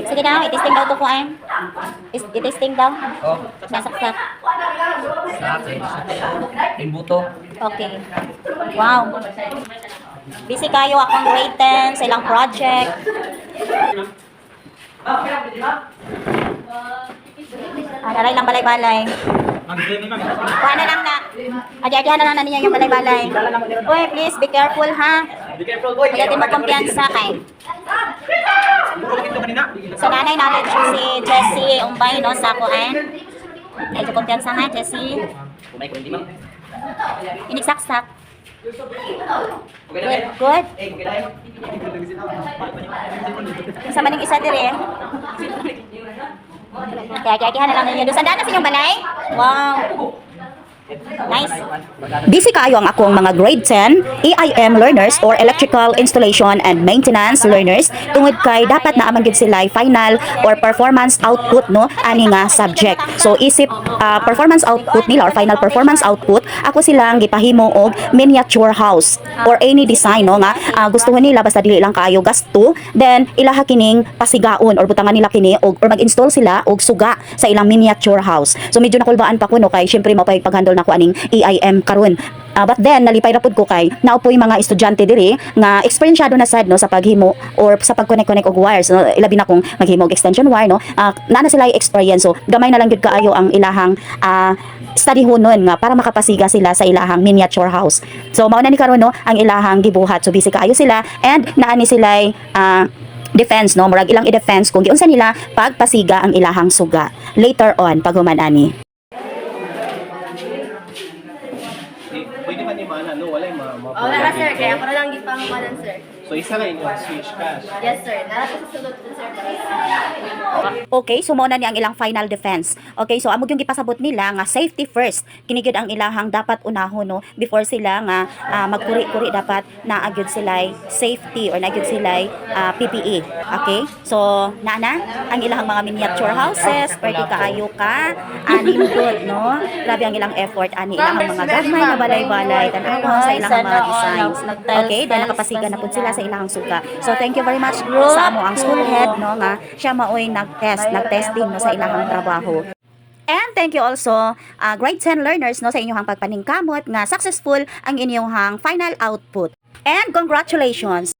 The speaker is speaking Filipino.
Sige daw, i-testing daw to ko ay. I-testing daw. Oh, Nasaksak. sa akin. Imbuto. Okay. Wow. Busy kayo akong grade 10 sa ilang project. Naray lang balay-balay. Kuha na lang na. Adi-adihan na lang na niya yung balay-balay. Uy, please, be careful ha. Be careful, boy. Magatin mo kumpiyansa kay. Sa nanay natin siya si Jessie Umbay, no, sa kuan. Medyo kumpiyansa ha, Jessie. Kumay ko hindi, ma'am. Inigsaksak. Okay Good, good. Sa maning isa dire. Kaya na lang ninyo. Doon sandaan na sa inyong balay. Wow. Nice. Busy kayo ang akong mga grade 10 EIM learners or electrical installation and maintenance learners tungod kay dapat na amang gid sila final or performance output no ani nga subject. So isip performance output nila or final performance output ako silang gipahimo og miniature house or any design no nga gustuhan nila basta dili lang kayo gasto, then ilaha kining pasigaon or butangan nila kini og or mag-install sila og suga sa ilang miniature house. So medyo nakulbaan pa ko no kay syempre mapay paghandle na ko aning EIM karon. But then nalipay ra pud ko kay naupoy mga estudyante diri nga experienceado na sad no sa paghimo or sa pag-connect og wires no, ilabi na kung maghimo og extension wire no. Nana sila experience so gamay na lang gyud kaayo ang ilahang study hunon nga para makapasiga sila sa ilahang miniature house. So mao na ni karon no ang ilahang gibuhat, so busy kaayo sila and naani sila defense no, murag ilang i-defense kung giunsa nila pagpasiga ang ilahang suga later on pag human ani. Pwede man ni mana, no? Walay Wala na sir, kaya ako na lang gipangumanan sir. So isa lang yung switch cash. Yes sir, narap sa sulod ko sir. Okay, so mao na ni ang ilang final defense. Okay, so amo yung gipasabot nila nga safety first. Kini gyud ang ilahang dapat unahon no before sila nga magkuri-kuri dapat naagyud sila safety or naagyud sila PPE. Okay? So naana ang ilahang mga miniature houses, pwede kaayo ka animdot no. Grabe ang ilang effort ani ilahang mga gagmay na balay-balay tan-aw sa ilang mga designs. Okay, dahil nakapasiga na pud sila sa ilahang suga. So thank you very much sa amo ang school head no nga siya maoy nag-testing no sa ilahang trabaho. And thank you also grade 10 learners no sa inyong pagpaningkamot nga successful ang inyong final output. And congratulations.